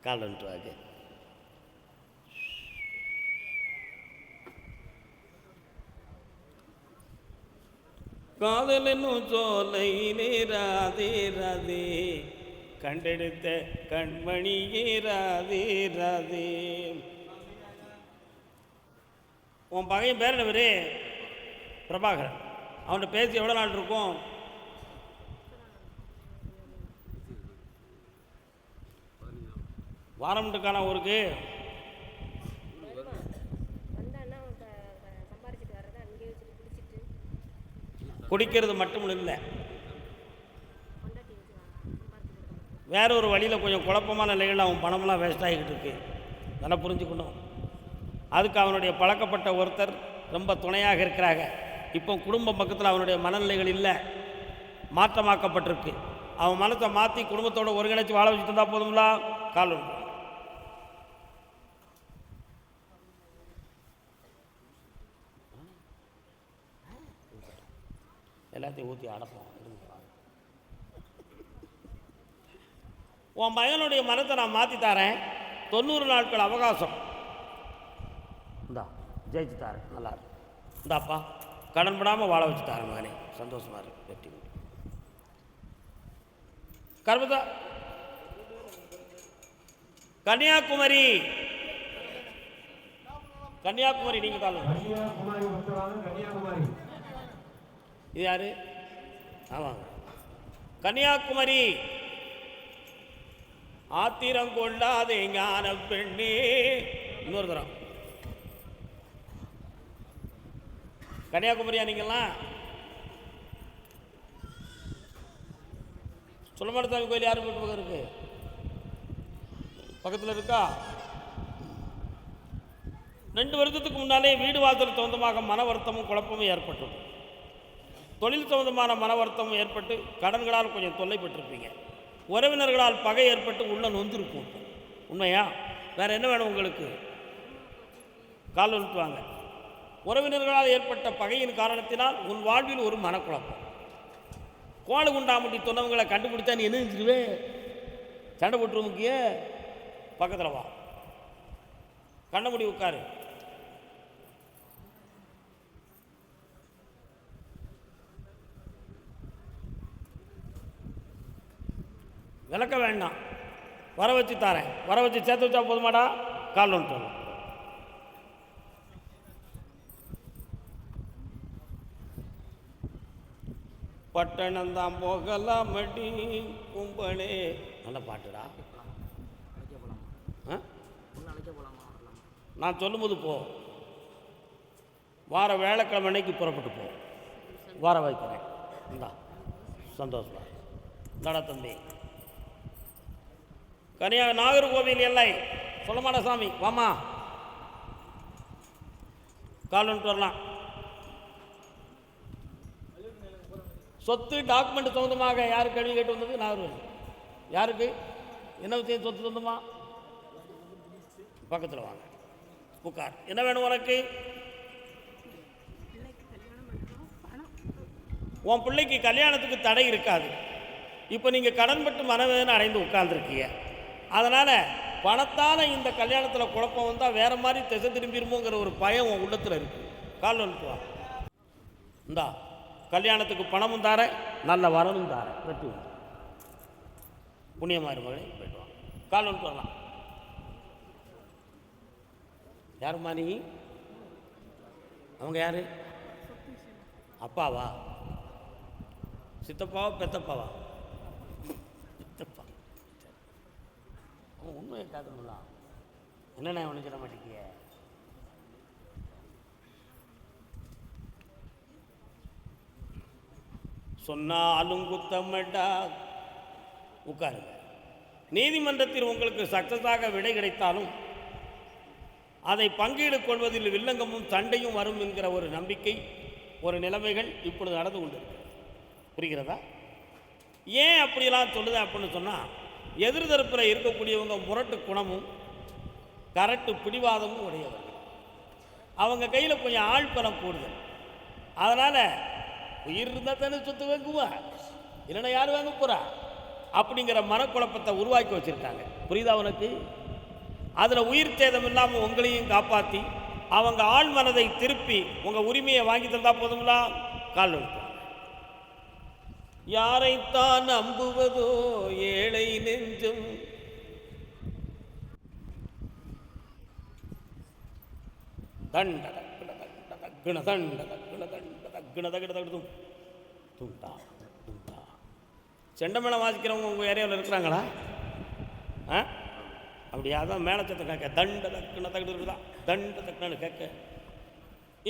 கால் வந்துட்டுவாங்க. காதல் என்னும் சோலை ராதே ராதே, கண்டெடுத்த கண்மணியே ராதே ராதே. உன் பகையன் பேர் என்ன பேர்? பிரபாகரன். அவன்கிட்ட பேசி எவ்வளோ நாள் இருக்கும்? வாரம்ட்டுக்கான ஊருக்கு குடிக்கிறது மட்டும் இல்லை, வேற ஒரு வழியில் கொஞ்சம் குழப்பமான நிலைகளில் அவன் பணமெல்லாம் வேஸ்ட் ஆகிக்கிட்டு இருக்கு. நல்லா புரிஞ்சுக்கணும். அதுக்கு அவனுடைய பழக்கப்பட்ட ஒருத்தர் ரொம்ப துணையாக இருக்கிறாங்க. இப்போ குடும்ப பக்கத்தில் அவனுடைய மனநிலைகள் இல்லை, மாற்றமாக்கப்பட்டிருக்கு. அவன் மனத்தை மாற்றி குடும்பத்தோடு ஒருங்கிணைச்சு வாழ வச்சுட்டு இருந்தால் போதுங்களா? கால் ஒன்று எல்லாத்தையும் ஊற்றி அடப்போம். உன் பையனுடைய மனத்தை நான் மாற்றி தரேன். 90 நாட்கள் அவகாசம் இந்தா, ஜெயிச்சு தாரேன். நல்லா இருக்கு. இந்தாப்பா, கடன் படாமல் வாழ வச்சு தாரேன் மகனே. சந்தோஷமா இருக்கு. வெற்றி கர்மதா கன்னியாகுமரி. கன்னியாகுமரி நீங்க காலம். இது யாரு? ஆமாங்க, கன்னியாகுமரி. ஆத்திரம் கொள்ளாதே ஞான பெண்ணே. இன்னொரு தரம். கன்னியாகுமரியா நீங்கள்லாம்? சுலமரசாமி கோயில் யார் பக்கம் இருக்கு? பக்கத்தில் இருக்கா? 2 வருடத்துக்கு முன்னாலே வீடு வாசல் சொந்தமாக மன வருத்தமும் குழப்பமும் ஏற்பட்டது. தொழில் சம்பந்தமான மன வருத்தமும் ஏற்பட்டு கடன்களால் கொஞ்சம் தொல்லை பெற்றிருப்பீங்க. உறவினர்களால் பகை ஏற்பட்டு உள்ள நொந்திருக்கும். உண்மையா? வேறு என்ன வேணும் உங்களுக்கு? கால் வந்துட்டுவாங்க. உறவினர்களால் ஏற்பட்ட பகையின் காரணத்தினால் உன் வாழ்வில் ஒரு மனக்குழப்பம். கோழு குண்டாமுட்டி சொன்னவங்களை கண்டுபிடிச்சா நீ என்ன செஞ்சிருவே? சண்டை போட்டு முக்கிய பக்கத்தில் வா, கண்ண முடி உட்காரு. விளக்க வேண்டாம், வர வச்சு தாரேன். வர வச்சு சேர்த்து வச்சா போதுமாடா? கால் வந்துட்டு பட்டணம்தான் போகலாம் மடி கும்பலே. நல்ல பாட்டுடா. நான் சொல்லும்போது போ. வார வேலைக்கிழமை அன்னைக்கு புறப்பட்டு போ. வார வைக்கிறேன். இந்தா, சந்தோஷமா இந்தாடா தம்பி. நாகர்கோவில் எல்லை சுலமாடசாமி வாமா, கால் வந்துட்டு வரலாம். சொத்து டாக்குமெண்ட் சொந்தமாக யாரு கேள்வி கேட்டு வந்தது? நாகர்கோவில். யாருக்கு என்ன விஷயம்? சொத்து சொந்தமா? பக்கத்தில் வாங்க, உட்கார். என்ன வேணும் உனக்கு? உன் பிள்ளைக்கு கல்யாணத்துக்கு தடை இருக்காது. இப்போ நீங்கள் கடன்பட்டு மனவேதனை அடைந்து உட்கார்ந்துருக்கீங்க. அதனால் பணத்தால் இந்த கல்யாணத்தில் குழப்பம் வந்தால் வேறு மாதிரி திசை திரும்பிடுமோங்கிற ஒரு பயம் உன் உள்ளத்தில் இருக்குது. கால் வந்துட்டு வா. இந்தா, கல்யாணத்துக்கு பணமும் தார, நல்ல வரணும் தார. வெற்றி புண்ணியமாயிரு மகளே. போயிட்டு வா. கால் வந்துட்டு வரலாம். யாருமா நீ? அவங்க யாரு? அப்பாவா? சித்தப்பாவா பெத்தப்பாவா? சித்தப்பா. அவன் உண்மையை காட்டணும்லாம். என்னென்ன ஒன்று சொல்ல மாட்டேங்கிய? சொன்னாலும் குத்தமட்டா. உட்காருங்க. நீதிமன்றத்தில் உங்களுக்கு சக்சஸாக விடை கிடைத்தாலும் அதை பங்கீடு கொள்வதில் வில்லங்கமும் சண்டையும் வரும் என்கிற ஒரு நம்பிக்கை, ஒரு நிலைமைகள் இப்பொழுது நடந்து கொண்டிருக்கு. புரிகிறதா? ஏன் அப்படியெல்லாம் சொல்லுது அப்படின்னு சொன்னால், எதிர்தரப்பில் இருக்கக்கூடியவங்க முரட்டு குணமும் கரட்டு பிடிவாதமும் உடையவர்கள். அவங்க கையில் கொஞ்சம் ஆழ்பலம் கூடுதல். அதனால் உயிர் இருந்தால் தானே சொத்து வாங்குவா, இல்லைன்னா யார் வாங்க போகிறா? அப்படிங்கிற மனக்குழப்பத்தை உருவாக்கி வச்சுருக்காங்க. புரியுதா உனக்கு? அதில் உயிர் சேதம் இல்லாமல் உங்களையும் காப்பாற்றி அவங்க ஆள் மனதை திருப்பி உங்கள் உரிமையை வாங்கி தந்தா போதுங்களா? கால் வைப்பாங்க. யாரைத்தான் நம்புவதோ ஏழை நெஞ்சும், தண்ட செண்டமேளம் வாசிக்கிறவங்க உங்கள் ஏரியாவில் இருக்கிறாங்களா? அப்படியா? தான் மேலச்சத்தை கேட்க தண்ட தக்குன தகுடு இருக்குதா, தண்ட தக்குன்னு கேட்க.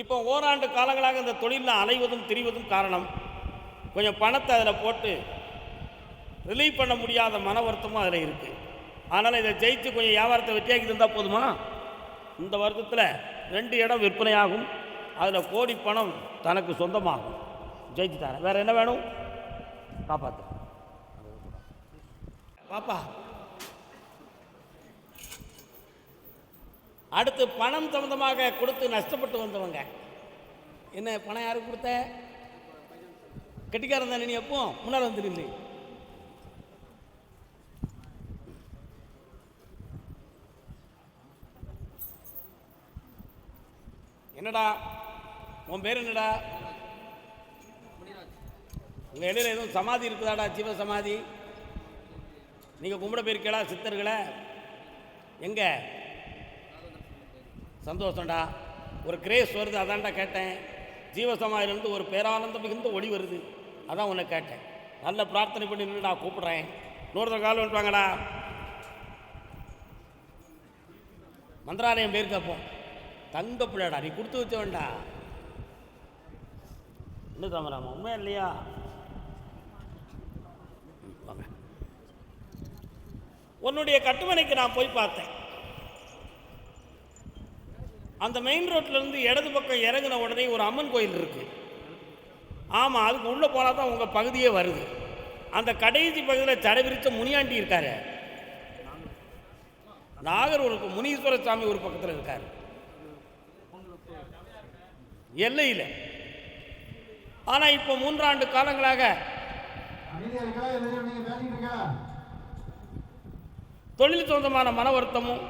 இப்போ ஓராண்டு காலங்களாக இந்த தொழிலில் அலைவதும் திரிவதும் காரணம் கொஞ்சம் பணத்தை அதில் போட்டு ரிலீவ் பண்ண முடியாத மன வருத்தமும் அதில் இருக்குது. அதனால் இதை ஜெயித்து கொஞ்சம் வியாபாரத்தை வெற்றியாக்கி தந்தால் போதுமா? இந்த வருத்தத்தில் 2 இடம் விற்பனையாகும், அதில் கோடி பணம் தனக்கு சொந்தமாகும். ஜெயிச்சு தரேன். வேறு என்ன வேணும்? காப்பாற்று பாப்பா. அடுத்து பணம் சம்பந்தமாக கொடுத்து நஷ்டப்பட்டு வந்தவங்க. என்ன பணம் யாருக்கு கொடுத்த? கெட்டிக்காரன் தானே நீ? எப்போ முன்னால் வந்துடுஇல்லை. என்னடா உன் பேர் என்னடா? உங்கள் இடையில எதுவும் சமாதி இருக்குதாடா? ஜீவ சமாதி நீங்கள் கும்பிட போயிருக்கீங்களா சித்தர்களை? எங்கே? சந்தோஷம்டா, ஒரு கிரேஸ் வருது, அதான்டா கேட்டேன். ஜீவசமாதியிலேருந்து ஒரு பேரானந்தம் மிகுந்த ஒளி வருது, அதான் உன்னை கேட்டேன். நல்ல பிரார்த்தனை பண்ணி நின்றுடா, கூப்பிட்றேன். இன்னொருத்தர் கால் வந்துவாங்கடா. மந்திராலயம் பேர் கேட்போம். தங்க பிள்ளைடா, நீ கொடுத்து வச்ச வேண்டா. இன்னும் தமராமா உண்மையா இல்லையா? உன்னுடைய கட்டுமனைக்கு நான் போய் பார்த்தேன். அந்த மெயின் ரோட்லேருந்து இடது பக்கம் இறங்கின உடனே ஒரு அம்மன் கோயில் இருக்குது. ஆமாம், அதுக்கு உள்ளே போனால் தான் உங்கள் பகுதியே வருது. அந்த கடைசி பகுதியில் சடவிரிச்ச முனியாண்டி இருக்கார். நாகர் ஒரு முனீஸ்வர சாமி ஒரு பக்கத்தில் இருக்கார், எல்லையில். ஆனால் இப்போ 3 ஆண்டு காலங்களாக தொழில் சொந்தமான மன வருத்தமும்,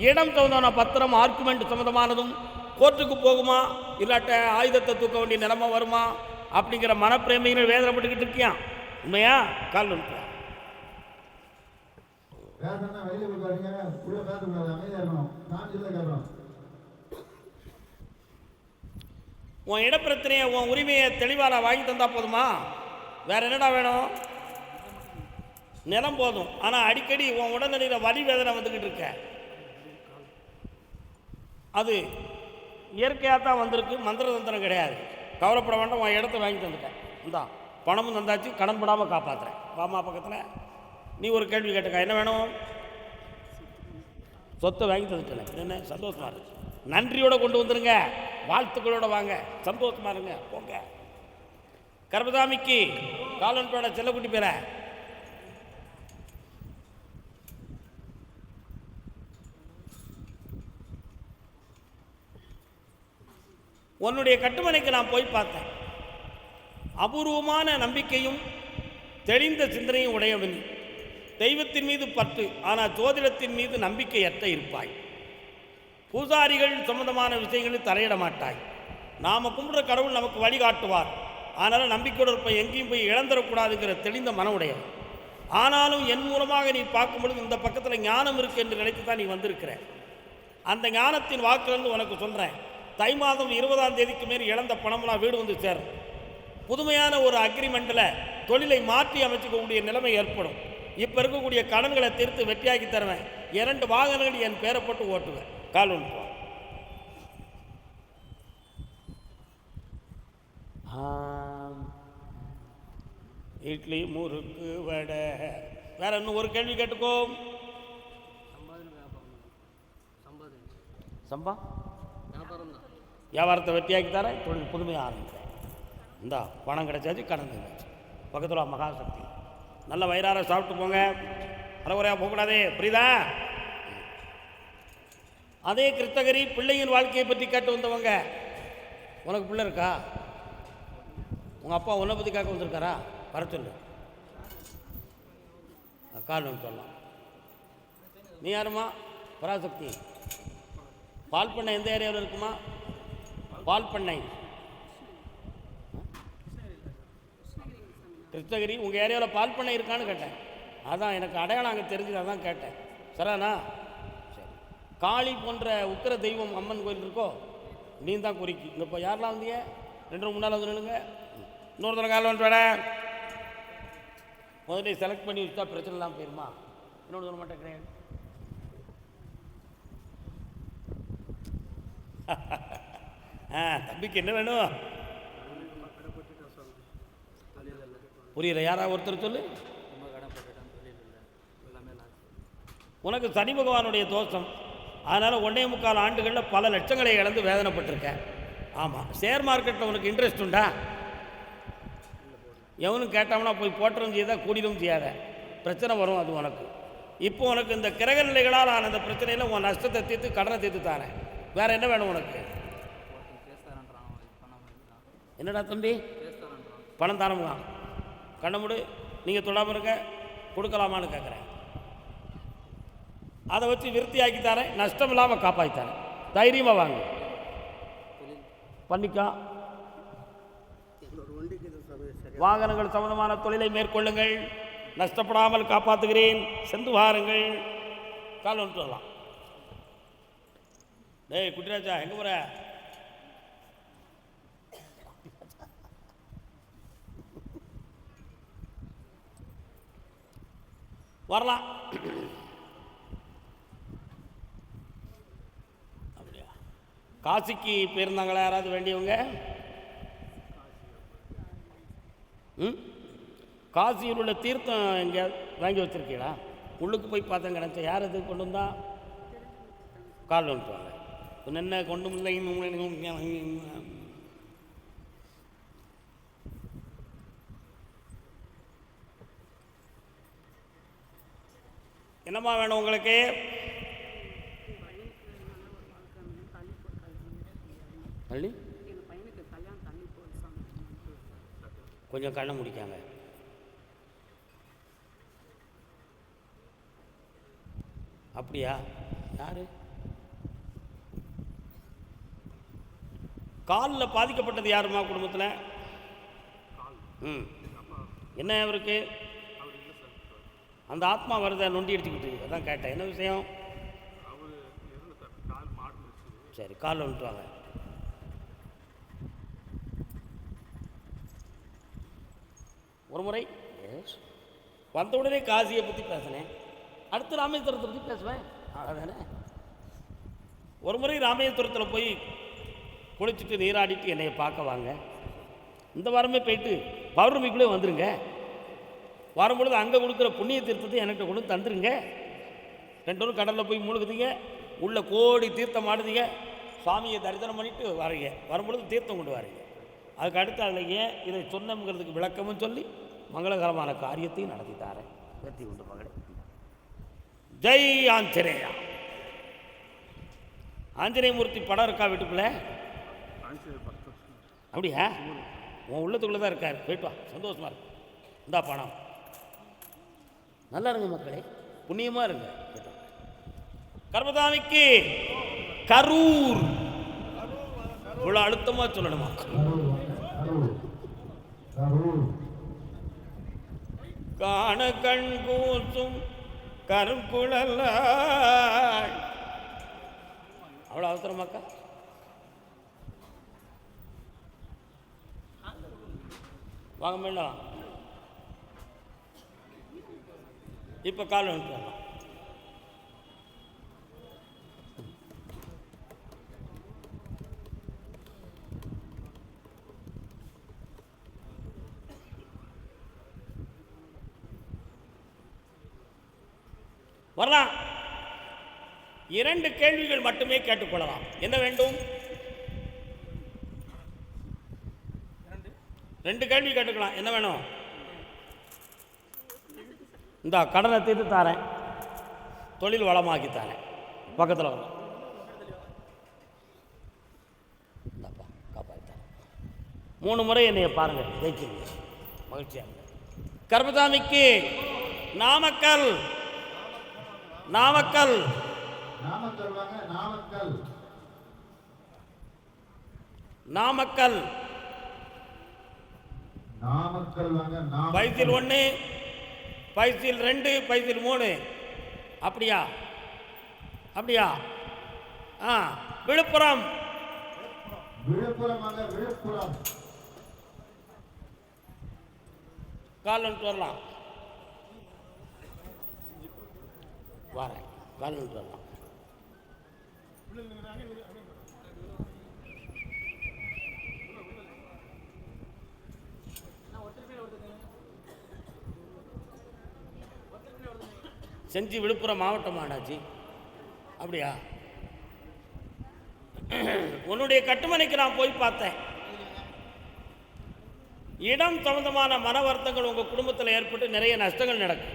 இடம் சொந்தமான பத்திரம் ஆர்குமெண்ட் சம்மந்தமானதும், கோர்ட்டுக்கு போகுமா இல்லாட்ட ஆயுதத்தை தூக்க வேண்டிய நிலைமை வருமா அப்படிங்கிற மனப்பிரேமைகள் வேதனைப்பட்டுக்கிட்டு இருக்கியான். உண்மையா? கால் நுட்பா உன் இடப்பிரச்சனையை உன் உரிமையை தெளிவாக வாங்கி தந்தா போதுமா? வேற என்னடா வேணும்? நிலம் போதும். ஆனால் அடிக்கடி உன் உடல்நிலையில் வலி வேதனை வந்துக்கிட்டு இருக்க. அது இயற்கையாக தான் வந்திருக்கு, மந்திர தந்திரம் கிடையாது. கவலைப்பட வேண்டாம், உன் இடத்த வாங்கி தந்துட்டேன். இந்தா பணமும் தந்தாச்சு, கடன் படாமல் காப்பாற்றுறேன். வாமா பக்கத்தில். நீ ஒரு கேள்வி கேட்டுக்க, என்ன வேணும்? சொத்தை வாங்கி தந்துட்டேன். என்ன சந்தோஷமா இருக்கு? நன்றியோடு கொண்டு வந்துருங்க, வாழ்த்துக்களோட வாங்க, சந்தோஷமா இருங்க, போங்க. கர்பதாமிக்கு காலன்பேட செல்லக்குட்டி பேர உன்னுடைய கட்டுமனைக்கு நான் போய் பார்த்தேன். அபூர்வமான நம்பிக்கையும் தெளிந்த சிந்தனையும் உடையவன். தெய்வத்தின் மீது பற்று, ஆனால் ஜோதிடத்தின் மீது நம்பிக்கையற்ற இருப்பாய். பூசாரிகள் சம்பந்தமான விஷயங்களில் தலையிட மாட்டாய். நாம் கும்பிடுற கடவுள் நமக்கு வழிகாட்டுவார். அதனால் நம்பிக்கையோடு இருப்ப எங்கேயும் போய் இழந்துடக்கூடாதுங்கிற தெளிந்த மன உடையவன். ஆனாலும் என் மூலமாக நீ பார்க்கும் பொழுது இந்த பக்கத்தில் ஞானம் இருக்குது என்று நினைத்து தான் நீ வந்திருக்கிற. அந்த ஞானத்தின் வாக்கிலிருந்து உனக்கு சொல்கிறேன், தை மாதம் 20ஆம் தேதிக்கு மேல் இழந்த பணம்லாம் வீடு வந்து சேரும். புதுமையான ஒரு அக்ரிமெண்ட்டில் தொழிலை மாற்றி அமைச்சிக்கக்கூடிய நிலைமை ஏற்படும். இப்போ இருக்கக்கூடிய கடன்களை தீர்த்து வெற்றியாக்கி தருவேன். 2 வாகனங்கள் என் பேரை போட்டு ஓட்டுவேன். கால் ஒன்று இட்லி முறுக்கு வடை. வேற இன்னும் ஒரு கேள்வி கேட்டுக்கோ. சம்பா வியாபாரத்தை வெற்றியாக்கி தரேன், தொழில் புதுமையாக ஆரம்பிக்கிறேன். இந்தா பணம் கிடைச்சாச்சு, கடன் கிடைச்சாச்சு. பக்கத்தில் மகாசக்தி. நல்ல வயிறார சாப்பிட்டு போங்க, அறகுறையாக போகக்கூடாதே, புரியுதா? அதே கிருத்தகிரி பிள்ளையின் வாழ்க்கையை பற்றி கேட்டு வந்தவங்க. உனக்கு பிள்ளை இருக்கா? உங்கள் அப்பா உன்னை பற்றி கேட்க வந்திருக்காரா? வர சொல்லு. காரணம் சொல்லலாம். நீ யாருமா? பராசக்தி. பால் பண்ணை எந்த ஏரியாவில் இருக்குமா? பால் பண்ணை கிருஷ்ணகிரி. உங்கள் ஏரியாவில் பால் பண்ணை இருக்கான்னு கேட்டேன். அதான் எனக்கு அடையாளம் அங்கே தெரிஞ்சுது, அதான் கேட்டேன். சரிண்ணா? சரி. காளி போன்ற உக்கிர தெய்வம் அம்மன் கோயில் இருக்கோ? நீ தான் குறிக்கி. இந்த இப்போ யாரெல்லாம் வந்தீங்க? 2 முன்னால் வந்து நில்லுங்க. இன்னொருத்தர காலம் வந்து வேட முதல்ல செலக்ட் பண்ணி வச்சுட்டா பிரச்சனை இல்லாமல் போயிருமா? இன்னொரு சொல்ல மாட்டேங்கிறேன். தம்பிக்கு என்ன வேணும்? புரியல. யாராவது ஒருத்தர் சொல்லு. உனக்கு சனி பகவானுடைய தோஷம். அதனால் 1.25 ஆண்டுகளில் பல லட்சங்களை இழந்து வேதனைப்பட்டிருக்கேன். ஆமாம். ஷேர் மார்க்கெட்டில் உனக்கு இன்ட்ரெஸ்ட் உண்டா? எவனும் கேட்டோம்னா போய் போட்டுறதும் செய்யாத, கூடிடும் செய்யாத, பிரச்சனை வரும். அது உனக்கு இப்போ உனக்கு இந்த கிரக நிலைகளால் ஆன அந்த பிரச்சனையில் உன் நஷ்டத்தை தீர்த்து கடனை தீர்த்து தாரேன். வேறு என்ன வேணும் உனக்கு? என்னடா தம்பி? பணம் தாரமுங்க. கண்ண முடி. நீங்கள் தொடாமல் இருக்க, கொடுக்கலாமான்னு கேட்குறேன். அதை வச்சு விருத்தியாக்கி தரேன், நஷ்டம் இல்லாமல் காப்பாற்றி தரேன். தைரியமாக வாங்க, பண்ணிக்கா. வாகனங்கள் சம்பந்தமான தொழிலை மேற்கொள்ளுங்கள், நஷ்டப்படாமல் காப்பாற்றுகிறேன். சென்று வாருங்கள். கால் வந்துட்டு வரலாம். டேய் குட்டிராஜா, எங்கே போகிற? வரலாம். அப்படியா? காசிக்கு போயிருந்தாங்களா யாராவது வேண்டியவங்க? காசியில் உள்ள தீர்த்தம் எங்கேயாவது வாங்கி வச்சுருக்கீங்களா? உள்ளுக்கு போய் பார்த்தேன் கிடச்ச. யார் அது கொண்டு வந்தா? கால் வந்துட்டுவாங்க. என்ன கொண்டு இல்லை. என்னம்மா வேணும் உங்களுக்கு? பள்ளி கொஞ்சம் கண்ணை முடிக்காங்க. அப்படியா? யாரு? காலில் பாதிக்கப்பட்டது யாருமா குடும்பத்தில்? என்ன அவருக்கு? அந்த ஆத்மா வருத நொண்டி எடுத்துக்கிட்டு, அதான் கேட்டேன். என்ன விஷயம்? சரி, காலில் வந்துட்டு வாங்க. ஒரு முறை வந்த உடனே காசியை பற்றி பேசினேன், அடுத்து ராமேஸ்வரத்தை பற்றி பேசுவேன். அதானே? ஒரு முறை ராமேஸ்வரத்தில் போய் குளிச்சுட்டு நீராடிட்டு என்னை பார்க்க வாங்க. இந்த வாரமே போயிட்டு பௌர்ணமிக்குள்ளே வந்துடுங்க. வரும்பொழுது அங்கே கொடுக்குற புண்ணிய தீர்த்தத்தை என்கிட்ட கொண்டு தந்துருங்க. 2 பேரும் கடலில் போய் மூழ்குதுங்க, உள்ள கோடி தீர்த்தம் ஆடுதுங்க, சுவாமியை தரிசனம் பண்ணிவிட்டு வரீங்க. வரும்பொழுது தீர்த்தம் கொண்டு வரீங்க. அதுக்கு அடுத்து அதில் ஏன் இதை சொன்னங்கிறதுக்கு விளக்கமும் சொல்லி மங்களகரமான காரியத்தையும் நடத்தி தாரேன். வெற்றி உண்டு மகளே. ஜெய் ஆஞ்சநேயா. ஆஞ்சநேயமூர்த்தி படம் இருக்கா வீட்டுக்குள்ள? அப்படியா? உன் உள்ளத்துக்குள்ளே தான் இருக்கார். போயிட்டு வா, சந்தோஷமாக இருக்கு. இந்தா பணம். நல்லா இருங்க மக்களே, புண்ணியமாக இருங்க. கர்மதாமிக்கு கரூர். இவ்வளோ அழுத்தமாக சொல்லணுமா? காண கண் கூசும் கருங்குழல். அவ்வளோ அவசரமாக்கா? வாங்க மேடம். இப்போ கால் வந்துட்டு வரலாம். 2 கேள்விகள் மட்டுமே கேட்டுக்கொள்ளலாம். என்ன வேண்டும்? 2 கேள்வி கேட்டுக்கலாம். என்ன வேணும்? இந்த கடனை தீர்த்து தாரேன், தொழில் வளமாக்கி தாரேன். பக்கத்தில் வரலாம். இந்தாப்பா காப்பாற்ற 3 முறை என்னைய பாருங்கள், ஜெயிச்சிருங்க. மகிழ்ச்சியாக. கர்மசாமிக்கு நாமக்கல். நாமக்கல். நாமக்கல் வாங்க. நாமக்கல். நாமக்கல். நாமக்கல் வாங்க. பைசில் 1, பைசில் 2, பைசில் 3. அப்படியா? அப்படியா? விழுப்புரம். விழுப்புரம் வாங்க. விழுப்புரம். கால் வந்துட்டு வரலாம். வரேன். கால் வந்துட்டு வரலாம். செஞ்சி விழுப்புரம் மாவட்டம் ஆனாச்சு. அப்படியா? உன்னுடைய கட்டுமனைக்கு நான் போய் பார்த்தேன். இடம் சம்பந்தமான மன வருத்தங்கள் உங்கள் குடும்பத்தில் ஏற்பட்டு நிறைய நஷ்டங்கள் நடக்கும்.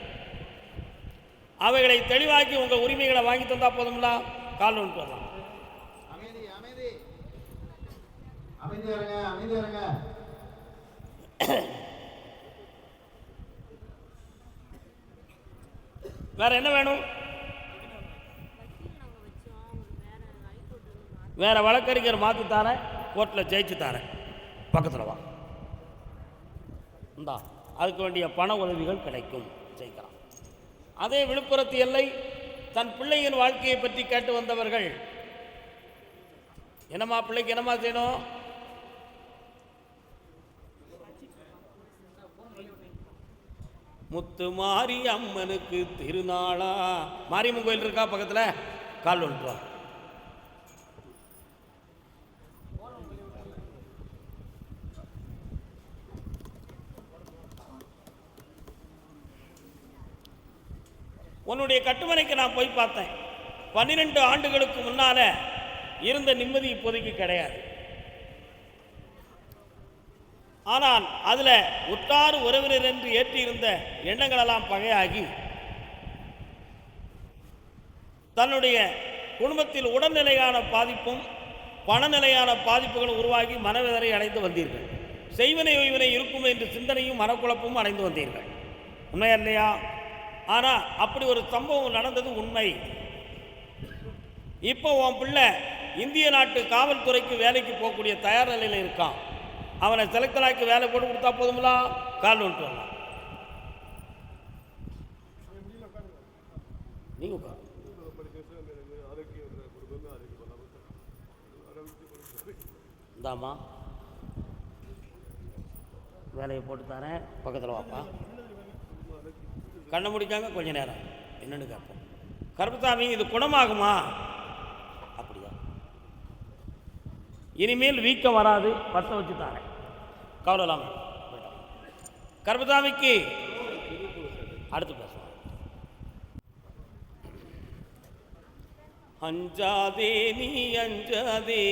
அவைகளை தெளிவாக்கி உங்கள் உரிமைகளை வாங்கி தந்தா போதும்ல. கால் வந்துட்டு வரலாம். அமைதி அமைதி அமைதி இருங்க. அமைதி இருங்க. வேற என்ன வேணும்? வேற வழக்கறிஞர் மாற்றி தாரேன். கோர்ட்டில் ஜெயிச்சு தாரேன். பக்கத்தில் வா. இந்தா அதுக்கு வேண்டிய பண உதவிகள் கிடைக்கும். ஜெயிக்கலாம். அதே விழுப்புரத்து எல்லை தன் பிள்ளையின் வாழ்க்கையை பற்றி கேட்டு வந்தவர்கள், என்னம்மா பிள்ளைக்கு என்னம்மா செய்யணும்? முத்து மாரி அம்மனுக்கு திருநாளா. மாரியம்மன் கோயில் இருக்கா பக்கத்தில்? கால் வந்துட்டு. உன்னுடைய கட்டுமனைக்கு நான் போய் பார்த்தேன். 12 ஆண்டுகளுக்கு முன்னால இருந்த நிம்மதி இப்போதைக்கு கிடையாது. ஆனால் அதில் உற்றார் உறவினர் என்று ஏற்றியிருந்த எண்ணங்களெல்லாம் பகையாகி தன்னுடைய குடும்பத்தில் உடல்நிலையான பாதிப்பும் பணநிலையான பாதிப்புகளும் உருவாகி மனவேதனை அடைந்து வந்தீர்கள். செய்வனை ஒய்வினை இருக்கும் என்ற சிந்தனையும் மனக்குழப்பமும் அடைந்து வந்தீர்கள். உண்மையா இல்லையா? ஆனால் அப்படி ஒரு சம்பவம் நடந்தது உண்மை. இப்போ உன் பிள்ளை இந்திய நாட்டு காவல்துறைக்கு வேலைக்கு போகக்கூடிய தயார் நிலையில் இருக்கான். அவனை செலக்டராக்கி வேலை போட்டு கொடுத்தா போதுங்களா? கால் வந்துட்டு வரலாம். நீங்க இந்தாம்மா வேலையை போட்டு தரேன். பக்கத்தில் வாப்பா. கண்ணை முடிக்காங்க கொஞ்ச நேரம். என்னன்னு கேட்போம். கருப்பசாமி இது குணமாகுமா? அப்படியா? இனிமேல் வீக்கம் வராது. பத்த வச்சு தாரேன். கவலை இல்லாமல். கருப்பசாமிக்கு அடுத்து பேசுவோம். அஞ்சாதே நீ அஞ்சாதே,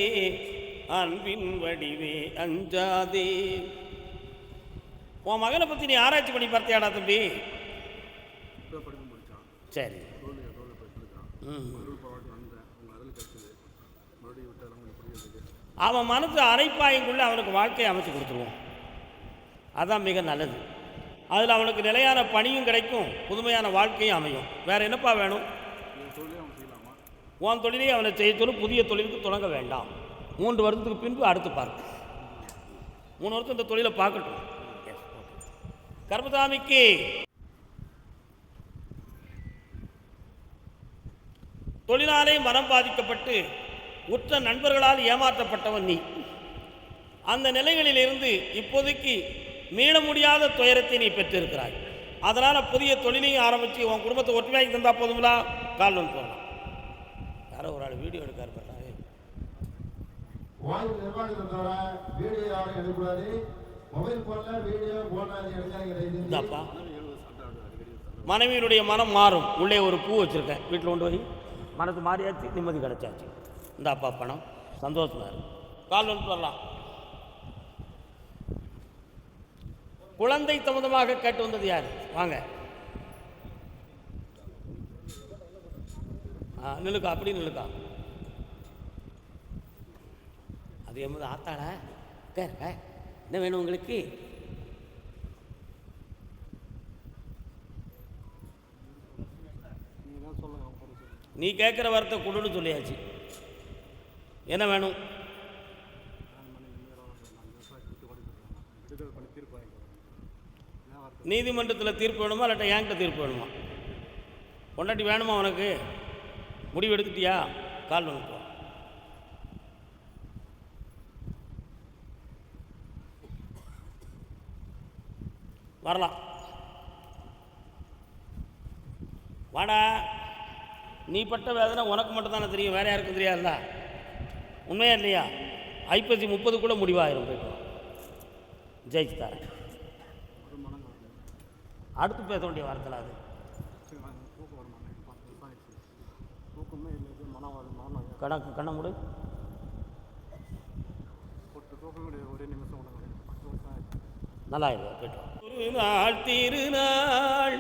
அன்பின் வடிவே அஞ்சாதே. உன் மகனை பற்றி நீ ஆராய்ச்சி பண்ணி பார்த்தியாடா தம்பி? சரி. அவன் மனசு அரைப்பாயங்குள்ள அவனுக்கு வாழ்க்கையை அமைச்சு கொடுத்துருவோம். அதான் மிக நல்லது. அதில் அவனுக்கு நிலையான பணியும் கிடைக்கும், புதுமையான வாழ்க்கையும் அமையும். வேறு என்னப்பா வேணும்? உன் தொழிலையும் அவனை செய்ய சொல்லி புதிய தொழிலுக்கு தொடங்க வேண்டாம். 3 வருடத்துக்கு பின்பு அடுத்து பார்க்க. 3 வருஷம் இந்த தொழிலை பார்க்கட்டும். கருப்பசாமிக்கு தொழிலாலே மனம் பாதிக்கப்பட்டு உற்ற நண்பர்களால் ஏமாற்றப்பட்டவன் நீ. அந்த நிலைகளில் இருந்து இப்போதைக்கு மீள முடியாத துயரத்தை நீ பெற்றிருக்கிறாய். அதனால் புதிய தொழிலையும் ஆரம்பித்து உன் குடும்பத்தை ஒற்றுமையாக்கி தந்தா போதுங்களா? கால் வந்து போகலாம். யாரோ ஒரு ஆள் வீடியோ எடுக்க இருப்பாரு. மனைவியினுடைய மனம் மாறும். உள்ளே ஒரு பூ வச்சுருக்கேன், வீட்டில் கொண்டு போய் மனசு மாறியாச்சு, நிம்மதி கிடைச்சாச்சு. இந்த அப்பா பணம் சந்தோஷமா இருக்கும். கால் வந்து வரலாம். குழந்தை சம்பந்தமாக கேட்டு வந்தது யார்? வாங்க. நிலுக்கா, அப்படி நிலுக்கா. அது எம்மது ஆத்தாள என்ன வேணும் உங்களுக்கு? நீ கேட்குற வார்த்தை கொடுன்னு சொல்லியாச்சு. என்ன வேணும்? நீதிமன்றத்தில் தீர்ப்பு வேணுமா இல்லாட்ட என்கிட்ட தீர்ப்பு வேணுமா? பொண்டாட்டி வேணுமா உனக்கு? முடிவு எடுத்துட்டியா? கால் வந்துட்டு வரலாம். வாடா. நீ பட்ட வேதனை உனக்கு மட்டும் தானே தெரியும், வேற யாருக்கும் தெரியாதுல்ல. உண்மையா இல்லையா? ஐப்பசி 30 கூட முடிவாயிரும். போய்ட்டு ஜெயிச்சு தரேன். அடுத்து பேச வேண்டிய வார்த்தை அது. கணக்கு கண்ண முடி. நல்லா இல்லை. போய்ட்டு ஒரு நாள் திருநாள்,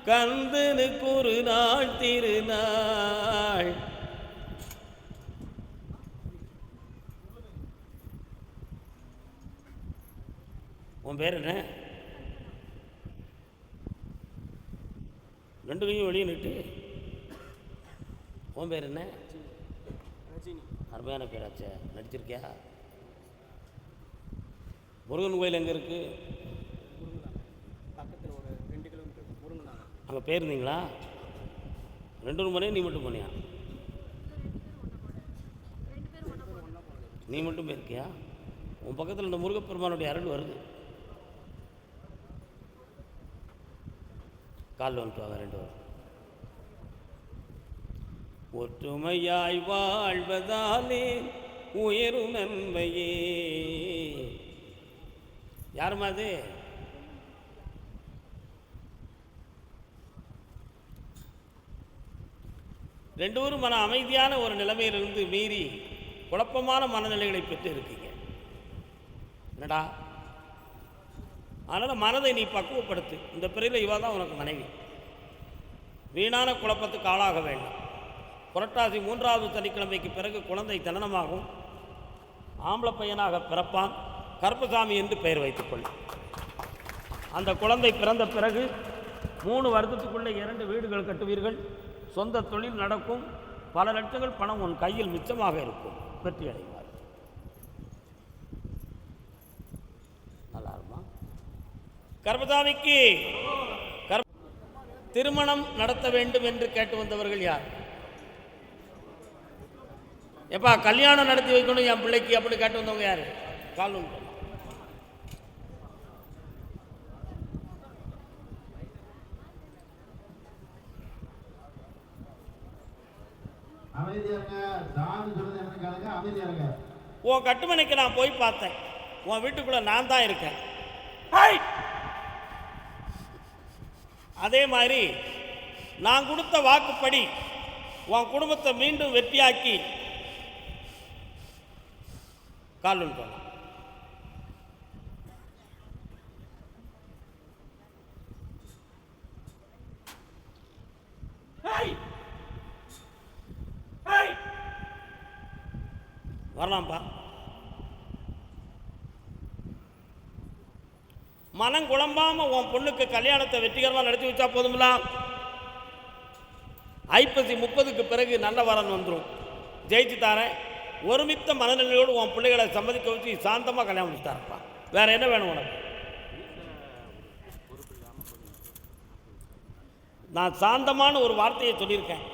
கந்தனுக்கு ஒரு நாள் திருநாள். உன் பேர் என்ன? ரெண்டு கையும் வெளியே நிட்டு. உன் பேர் என்ன? அருமையான பேராச்சே. நடிச்சிருக்கியா? முருகன் கோயில் எங்கே இருக்குது? பக்கத்தில் ஒரு 2 கிலோமீட்டர் முருகன். அங்கே போயிருந்தீங்களா? 2 மணியா? நீ மட்டும் போனியா? நீ மட்டும் போயிருக்கியா? உன் பக்கத்தில் இந்த முருகப்பெருமானுடைய அருள் வருது. கால் வந்துட்டு வாங்க 2 பேரும். ஒற்றுமையாய் வாழ்வதாலே உயரும் நன்மையே. யாருமா அது? ரெண்டு பேரும் மன அமைதியான ஒரு நிலைமையிலிருந்து மீறி குழப்பமான மனநிலைகளை பெற்று இருக்கீங்க. என்னடா? அதனால் மனதை நீ பக்குவப்படுத்து. இந்த பிறையில் இவா தான் உனக்கு மனைவி. வீணான குழப்பத்துக்கு ஆளாக வேண்டாம். புரட்டாசி 3வது சனிக்கிழமைக்கு பிறகு குழந்தை தனனமாகும். ஆம்பளை பையனாக பிறப்பான். கருப்பசாமி என்று பெயர் வைத்துக்கொள். அந்த குழந்தை பிறந்த பிறகு 3 வருடத்துக்குள்ளே 2 வீடுகள் கட்டுவீர்கள். சொந்த தொழில் நடக்கும். பல லட்சங்கள் பணம் உன் கையில் மிச்சமாக இருக்கும். வெற்றி அடைவார். நல்லா இருக்குமா? கருப்பசாமிக்கு திருமணம் நடத்த வேண்டும் என்று கேட்டு வந்தவர்கள் யார்? எப்பா கல்யாணம் நடத்தி வைக்கணும் என் பிள்ளைக்கு அப்படி கேட்டு வந்தவங்க யாரு? கால் உண்டு. உன் கட்டுமனைக்கு நான் போய் பார்த்தேன். உன் வீட்டுக்குள்ள நான் தான் இருக்கேன். அதே மாதிரி நான் கொடுத்த வாக்குப்படி உன் குடும்பத்தை மீண்டும் வெற்றியாக்கி கால் உண்டு. வரலாம்ப்பா. மனம் குழம்பாம உன் பொண்ணுக்கு கல்யாணத்தை வெற்றிகரமாக நடத்தி வச்சா போதும்ல. ஐப்பசி 30க்கு பிறகு நல்ல வரன் வந்துடும். ஜெயிச்சு தாரேன். ஒருமித்த மனநிலையோடு உன் பிள்ளைகளை சம்மதிக்க வச்சு சாந்தமாக கல்யாணம் முடிச்சு தரப்பா. வேற என்ன வேணும் உனக்கு? நான் சாந்தமான ஒரு வார்த்தையை சொல்லியிருக்கேன்.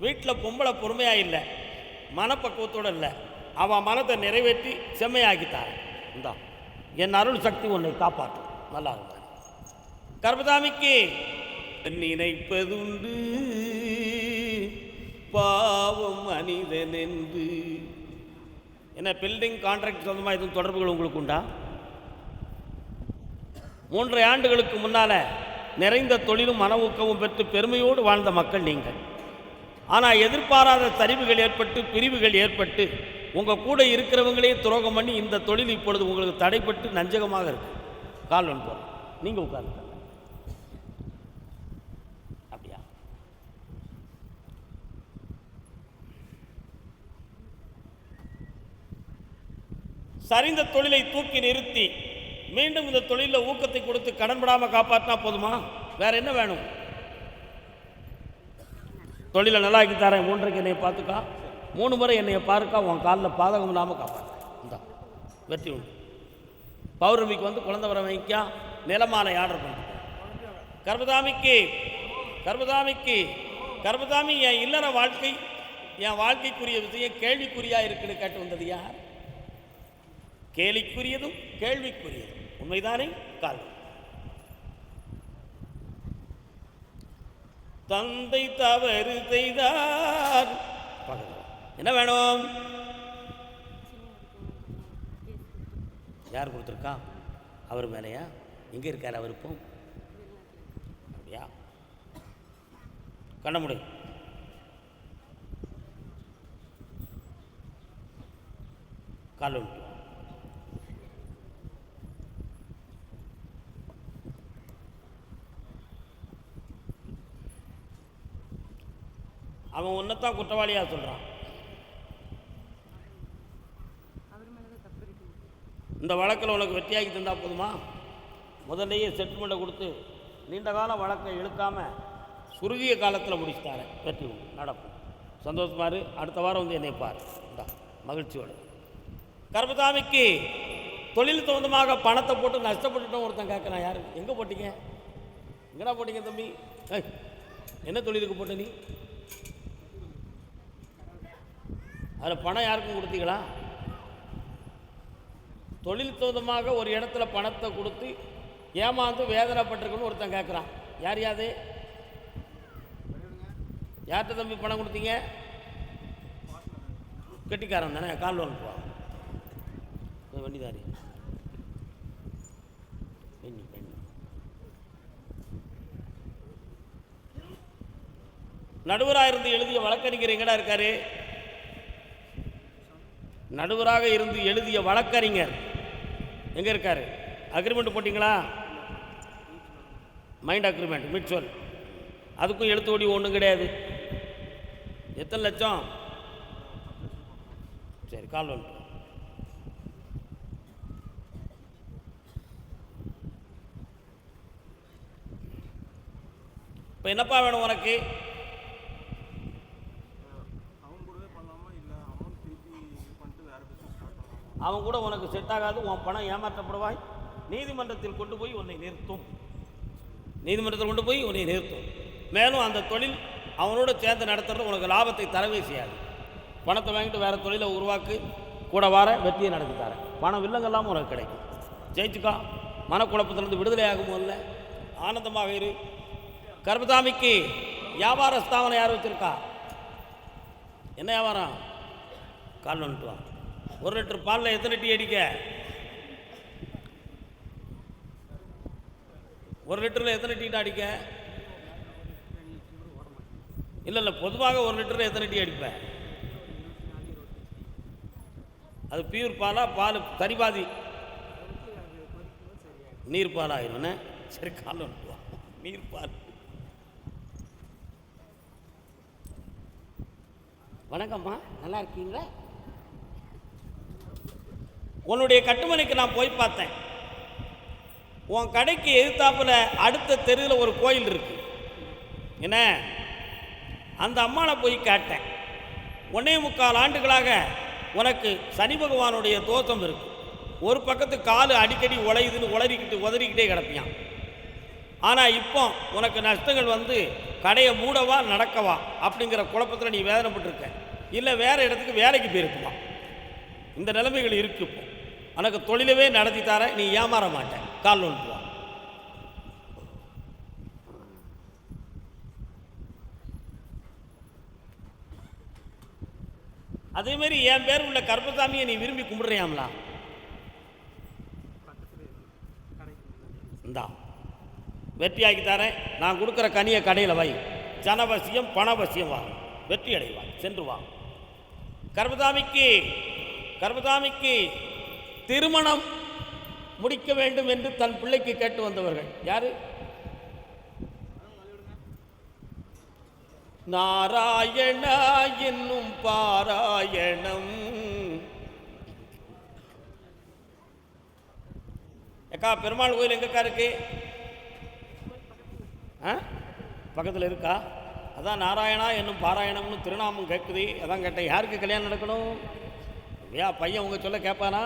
வீட்டில் பொம்பளை பொறுமையாக இல்லை, மனப்பக்குவத்தோடு இல்லை. அவன் மனத்தை நிறைவேற்றி செம்மையாக்கித்தாரேன். இந்தா என் அருள் சக்தி உன்னை காப்பாற்றும். நல்லா இருந்தா கர்மசாமிக்கு நினைப்பதுண்டு பாவம் மனிதன் என்று. என்ன பில்டிங் கான்ட்ராக்ட் சொந்தமாக எதுவும் தொடர்புகள் உங்களுக்கு உண்டா? 3 ஆண்டுகளுக்கு முன்னால் நிறைந்த தொழிலும் மன ஊக்கமும் பெற்று பெருமையோடு வாழ்ந்த மக்கள் நீங்கள். ஆனால் எதிர்பாராத சரிவுகள் ஏற்பட்டு பிரிவுகள் ஏற்பட்டு உங்கள் கூட இருக்கிறவங்களே துரோகம் பண்ணி இந்த தொழில் இப்பொழுது உங்களுக்கு தடைப்பட்டு நஞ்சகமாக இருக்கு. கால் ஒன்று போகிறோம். நீங்கள் உட்கார்ந்து அப்படியா? சரிந்த தொழிலை தூக்கி நிறுத்தி மீண்டும் இந்த தொழிலில் ஊக்கத்தை கொடுத்து கடன் படாமல் காப்பாற்றினா போதுமா? வேற என்ன வேணும்? தொழிலை நல்லாக்கி தரேன், 3:30 என்னைய பார்த்துக்கா, 3 முறை என்னைய பாருக்கா, உன் காலில் பாதகம் இல்லாமல் காப்பாற்ற. இந்த வெற்றி உண்டு. பௌர்ணமிக்கு வந்து குழந்தை வர வைக்கா, நிலமாலை ஆர்டர் பண்ணி கர்பதாமிக்கு கர்பதாமிக்கு கர்பதாமி என் இல்லற வாழ்க்கை, என் வாழ்க்கைக்குரிய விஷயம் கேள்விக்குறியாக இருக்குன்னு கேட்டு வந்தது யார்? கேலிக்குரியதும் கேள்விக்குரியதும் உண்மைதானே? கால் தந்தை தவறு செய்தார். என்ன வேணும்? யார் கொடுத்துருக்கா? அவர் மேலையா? எங்கே இருக்கார் அவர் இப்போ? அப்படியா? கண்ண முடி. கால் உண்டு. அவன் ஒன்றைத்தான் குற்றவாளியாக சொல்கிறான். இந்த வழக்கில் உனக்கு வெற்றியாகி தந்தால் போதுமா? முதல்லையே செட்டில்மெண்ட்டை கொடுத்து நீண்ட கால வழக்கை இழுக்காமல் குறுகிய காலத்தில் முடிச்சுட்டாரு. வெற்றி நடக்கும். சந்தோஷமாரு. அடுத்த வாரம் வந்து என்னை பார். மகிழ்ச்சியோடு. கர்பதாமிக்கு தொழில் சொந்தமாக பணத்தை போட்டு நஷ்டப்பட்டுட்டோம் ஒருத்தன் கேட்குறான். யார்? எங்கே போட்டீங்க? எங்கடா போட்டீங்க தம்பி? என்ன தொழிலுக்கு போட்ட நீ? அதில் பணம் யாருக்கும் கொடுத்தீங்களா? தொழில் சொந்தமாக ஒரு இடத்துல பணத்தை கொடுத்து ஏமாந்து வேதனைப்பட்டிருக்குன்னு ஒருத்தன் கேட்குறான். யார் யாது? யார்கிட்ட தம்பி பணம் கொடுத்தீங்க? கெட்டிக்காரன் தானே. கால் வாங்குவா வண்டிதாரி. நடுவராக இருந்து எழுதிய வழக்கறிஞர் எங்கடா இருக்காரு? நடுவராக இருந்து எழுதிய வழக்கறிஞர் எங்கே இருக்காரு? அக்ரிமெண்ட் போட்டிங்களா? Mind agreement, mutual. அதுக்கும் எழுத்து ஓடி ஒன்றும் கிடையாது. எத்தனை லட்சம்? சரி, கால் வந்துட்டு. இப்போ என்னப்பா வேணும் உனக்கு? அவன் கூட உனக்கு செட் ஆகாது. உன் பணம் ஏமாற்றப்படுவாய். நீதிமன்றத்தில் கொண்டு போய் உன்னை நிறுத்தும். நீதிமன்றத்தில் கொண்டு போய் உன்னை நிறுத்தும். மேலும் அந்த தொழில் அவனோட சேர்ந்து நடத்துறது உனக்கு லாபத்தை தரவே செய்யாது. பணத்தை வாங்கிட்டு வேறு தொழிலை உருவாக்கு, கூட வார வெற்றியை நடத்தி தரேன். பணம் வில்லங்கெல்லாம் உனக்கு கிடைக்கும். ஜெயிச்சுக்கா. மனக்குழப்பத்திலிருந்து விடுதலை ஆகும். இல்லை, ஆனந்தமாக இரு. கர்பதாமிக்கு வியாபார ஸ்தாபனம் யார் வச்சுருக்கா? என்ன வியாபாரம்? கால் வந்துட்டு 1 லிட்டர் பாலில் எத்தனை டீ அடிக்க? 1 லிட்டரில் எத்தனை டீ அடிக்க? இல்லை, பொதுவாக 1 லிட்டரில் எத்தனை டீ அடிப்பேன்? அது பியூர் பாலா? பால் சரிபாதி நீர் பால் ஆயிரும். சரி, கால் வந்துட்டு நீர் பால். வணக்கம்மா, நல்லா இருக்கீங்களா? உன்னுடைய கட்டுமனைக்கு நான் போய் பார்த்தேன். உன் கடைக்கு எதிர்த்தாப்புல அடுத்த தெருவில் ஒரு கோயில் இருக்கு. என்ன? அந்த அம்மாவை போய் கேட்டேன். 1.25 ஆண்டுகளாக உனக்கு சனி பகவானுடைய தோஷம் இருக்கு. ஒரு பக்கத்து காலு அடிக்கடி உழையுதுன்னு உதறிக்கிட்டே கிடப்பியான். ஆனால் இப்போ உனக்கு நஷ்டங்கள் வந்து கடையை மூடவா நடக்கவா அப்படிங்கிற குழப்பத்தில் நீ வேதனைப்பட்டிருக்க. இல்லை வேறு இடத்துக்கு வேலைக்கு போயிருக்குமா? இந்த நிலைமைகள் இருக்கு. இப்போ உனக்கு தொழிலவே நடத்தி தர, நீ ஏமாற மாட்டேன். கால் ஒன்றுவா. அதேமாரி என் பேர் உள்ள கர்பசாமியை நீ விரும்பி கும்பிடுறியாம்லா? இந்தா வெற்றியாக்கி தரேன். நான் கொடுக்குற கனியை கடையில் வை. ஜனவசியம் பணவசியம் வாங்க. வெற்றி அடைவா. சென்று வா. கர்பதாமிக்கு திருமணம் முடிக்க வேண்டும் என்று தன் பிள்ளைக்கு கேட்டு வந்தவர்கள் யாரு? நாராயணா என்னும் பாராயணம். ஏக்கா, பெருமாள் கோயில் எங்கக்கா இருக்கு? பக்கத்தில் இருக்கா? அதான் நாராயணா என்னும் பாராயணம்னு திருநாமம் கேட்குது. அதான் கேட்டேன், யாருக்கு கல்யாணம் நடக்கணும்? ஏன் பையன் உங்கள் சொல்ல கேட்பானா?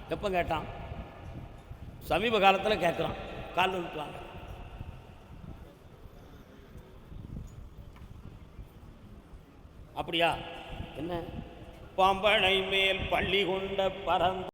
எப்போ கேட்டான்? சமீப காலத்தில் கேட்குறான். கால் வந்துட்டுவாங்க. அப்படியா? என்ன? பாம்பனை மேல் பள்ளி கொண்ட பரந்த